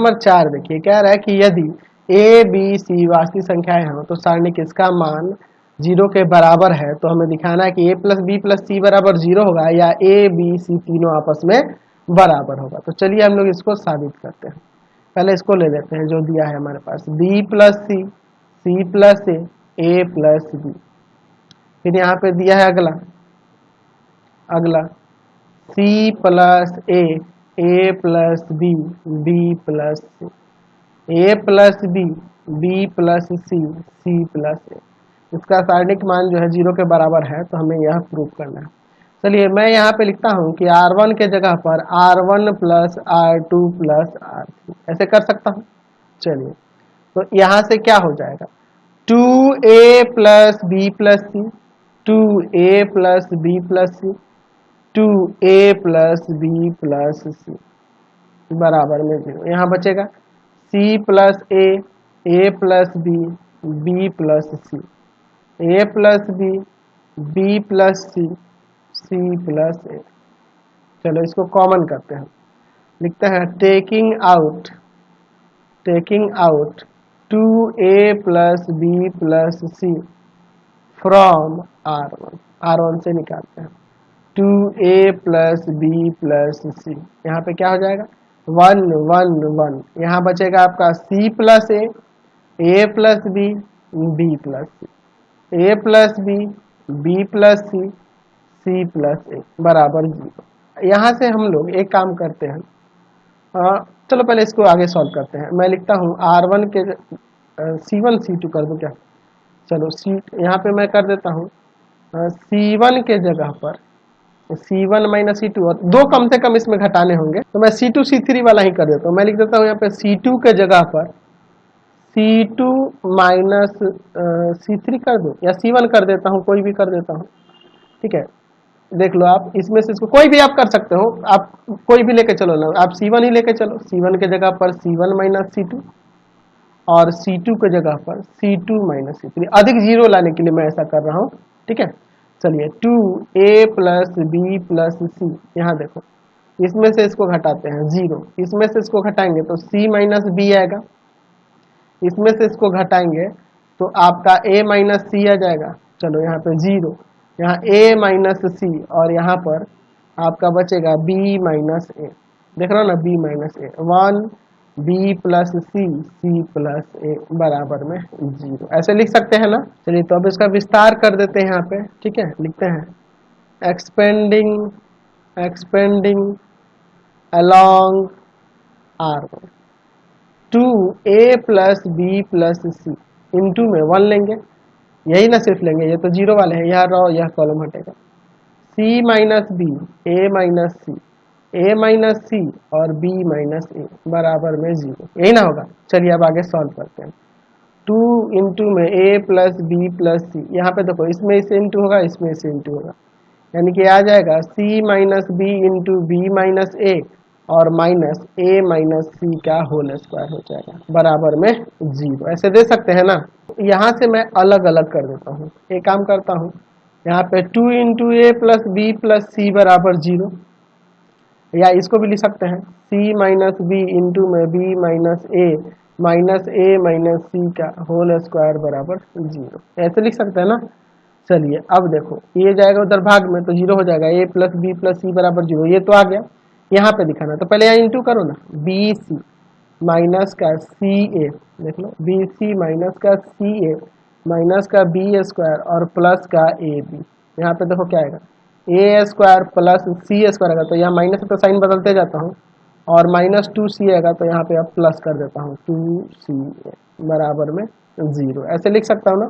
Number 4 देखिए क्या रहा है कि यदि ए बी सी वास्तविक संख्याएं हों तो सारणिक इसका मान 0 के बराबर है, तो हमें दिखाना है कि a plus B plus C बराबर 0 होगा या ए बी सी तीनों आपस में बराबर होगा। तो चलिए हम लोग इसको साबित करते हैं। पहले इसको ले लेते हैं जो दिया है हमारे पास, b plus C plus A plus B. फिर यहाँ पे दिया है अगला c plus A plus B plus C, A plus B plus C plus A. इसका सारणिक मान जो है 0 के बराबर है, तो हमें यह प्रूव करना है। चलिए मैं यहाँ पे लिखता हूँ कि R1 के जगह पर R1 plus R2 plus R3 ऐसे कर सकता हूँ। चलिए तो यहाँ से क्या हो जाएगा, 2a plus B plus C, 2a plus B plus C, 2a plus B plus C बराबर में 0। यहाँ बचेगा c plus A plus B plus C, A plus B plus C plus A. चलो इसको कॉमन करते हैं, लिखते हैं taking out 2a plus B plus C from R1 से निकालते हैं 2a प्लस बी प्लस सी। यहाँ पे क्या हो जाएगा 1 1 1, यहाँ बचेगा आपका c plus A plus B plus C, A plus B plus C plus A बराबर 0। यहाँ से हम लोग एक काम करते हैं, चलो पहले इसको आगे सॉल्व करते हैं। मैं लिखता हूँ R1 के C1 C2 कर दूँ क्या, चलो यहाँ पे मैं कर देता हूँ C1 के जगह पर C1 माइनस C2, और 2 कम से कम इसमें घटाने होंगे, तो मैं C2 C3 वाला ही कर देता हूँ। मैं लिख देता हूँ यहाँ पे C2 के जगह पर C2 माइनस C3 कर दूँ या C1 कर देता हूँ, कोई भी कर देता हूँ, ठीक है। देख लो आप इसमें से इसको कोई भी आप कर सकते हो, आप कोई भी लेके चलो ना, आप C1 ही लेके चलो। C1 के जगह पर C1 माइनस C2 और C2 के जगह पर C2 माइनस C3, अधिक 0 लाने के लिए मैं ऐसा कर रहा हूँ, ठीक है। चलिए 2a प्लस बी प्लस सी, यहाँ देखो इसमें से इसको घटाते हैं 0, इसमें से इसको घटाएंगे तो c माइनस बी आएगा, इसमें से इसको घटाएंगे तो आपका a माइनस सी आ जाएगा। चलो यहाँ पे 0, यहाँ a माइनस सी और यहाँ पर आपका बचेगा b माइनस ए, देख रहे हो ना, b minus A 1 b plus C plus A बराबर में 0, ऐसे लिख सकते हैं ना। चलिए तो अब इसका विस्तार कर देते हैं यहाँ पे, ठीक है। लिखते हैं expanding along R1 2a plus B plus C into में 1 लेंगे, यही ना सिर्फ लेंगे, ये तो 0 वाले हैं, यहाँ रहो यह कॉलम हटेगा, c माइनस बी ए माइनस सी और b माइनस ए बराबर में 0, यही ना होगा। चलिए अब आगे सॉल्व करते हैं। 2 इंटू में a प्लस बी प्लस सी, यहाँ पे देखो इसमें इसे इंटू होगा, इसमें इसे इंटू होगा, यानी कि आ जाएगा c minus B into B minus A और माइनस a माइनस सी का होल स्क्वायर हो जाएगा बराबर में 0, ऐसे दे सकते हैं ना। यहाँ से मैं अलग अलग कर देता हूँ, एक काम करता हूँ, यहाँ पे 2 इंटू ए प्लस बी प्लस सी बराबर 0, या इसको भी लिख सकते हैं c माइनस बी इंटू में b माइनस ए माइनस सी का होल स्क्वायर बराबर 0, ऐसे लिख सकते हैं ना। चलिए अब देखो ये जाएगा उधर भाग में तो 0 हो जाएगा, a plus B plus C बराबर 0, ये तो आ गया। यहाँ पे दिखाना तो पहले यहाँ इंटू करो ना, बी सी माइनस का सी ए, देख लो बी सी माइनस का सी ए माइनस का बी स्क्वायर और प्लस का ए बी, यहाँ पे देखो क्या आएगा ए स्क्वायर प्लस सी स्क्वायर आएगा, तो यहाँ माइनस तो साइन बदलते जाता हूँ, और माइनस 2c आएगा तो यहाँ पे अब प्लस कर देता हूँ 2c बराबर में 0, ऐसे लिख सकता हूँ ना,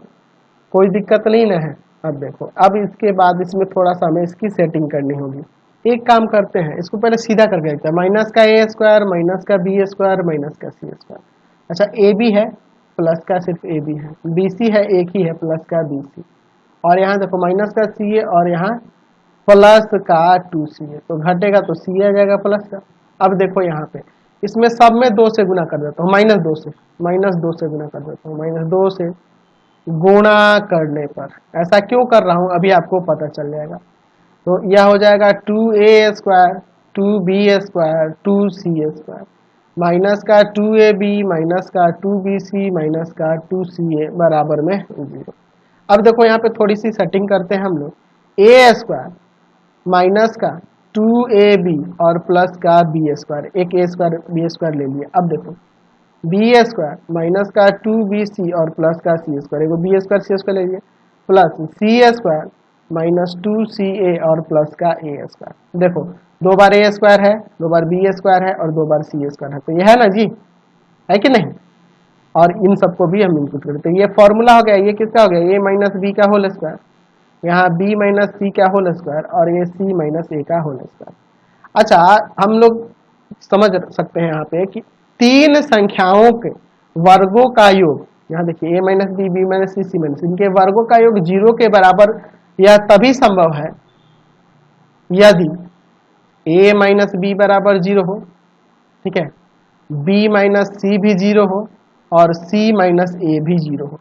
कोई दिक्कत नहीं ना है। अब देखो अब इसके बाद इसमें थोड़ा सा हमें इसकी सेटिंग करनी होगी। एक काम करते हैं, इसको पहले सीधा करके देखते हैं, माइनस का ए स्क्वायर माइनस का बी स्क्वायर माइनस का सी स्क्वायर, अच्छा ए बी है प्लस का सिर्फ ए बी है, बी सी है एक ही है प्लस का बी सी, और यहाँ देखो माइनस का सी है और यहाँ प्लस का 2c है, तो घटेगा तो c आ जाएगा प्लस का। अब देखो यहाँ पे इसमें सब में 2 से गुना कर देता हूँ, माइनस 2 से गुना कर देता हूँ, माइनस 2 से गुणा करने पर, ऐसा क्यों कर रहा हूँ अभी आपको पता चल जाएगा। तो यह हो जाएगा 2a square 2b square 2c square, minus का 2ab माइनस का 2bc माइनस का 2ca बराबर में 0। अब देखो यहाँ पे थोड़ी सी सेटिंग करते हैं हम लोग। ए स्क्वायर माइनस का 2ab और प्लस का बी स्क्वायर, एक ए स्क्वायर बी स्क्वायर ले लिया। अब देखो बी स्क्वायर माइनस का 2bc और प्लस का सी स्क्वायर, एक बी स्क्वायर सी स्क्वायर ले लिया, प्लस सी स्क्वायर माइनस 2ca और प्लस का ए स्क्वायर। देखो दो बार ए स्क्वायर है, दो बार बी स्क्वायर है और दो बार सी स्क्वायर है, तो ये है ना जी, है कि नहीं। और इन सबको भी हम इनपुट करते हैं। ये फॉर्मूला हो गया, ये किसका हो गया, ए माइनस बी का होल स्क्वायर, यहाँ बी माइनस सी का होल स्क्वायर और ये सी माइनस ए का होल स्क्वायर। अच्छा, हम लोग समझ सकते हैं यहाँ पे कि तीन संख्याओं के वर्गों का योग, यहाँ देखिए ए माइनस बी, बी माइनस सी, सी माइनस, इनके वर्गों का योग 0 के बराबर यह तभी संभव है यदि ए माइनस बी बराबर 0 हो, ठीक है, बी माइनस सी भी 0 हो और सी माइनस ए भी 0 हो।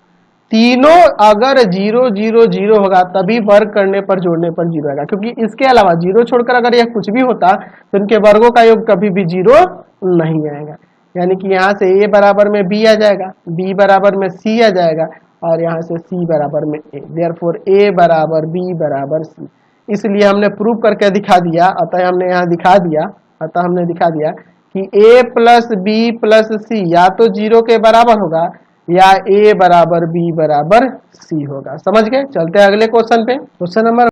तीनों अगर 0 0 0 होगा तभी वर्ग करने पर जोड़ने पर 0 आएगा, क्योंकि इसके अलावा 0 छोड़कर अगर यह कुछ भी होता तो इनके वर्गों का योग कभी भी 0 नहीं आएगा। यानी कि यहाँ से a बराबर में b आ जाएगा, b बराबर में c आ जाएगा और यहाँ से c बराबर में a, देयरफॉर a बराबर b बराबर c। इसलिए हमने प्रूव करके दिखा दिया, अतः हमने यहाँ दिखा दिया, अतः हमने दिखा दिया कि a प्लस बी प्लस सी या तो 0 के बराबर होगा या a बराबर b बराबर c होगा। समझ गए। चलते हैं अगले क्वेश्चन पे। Question number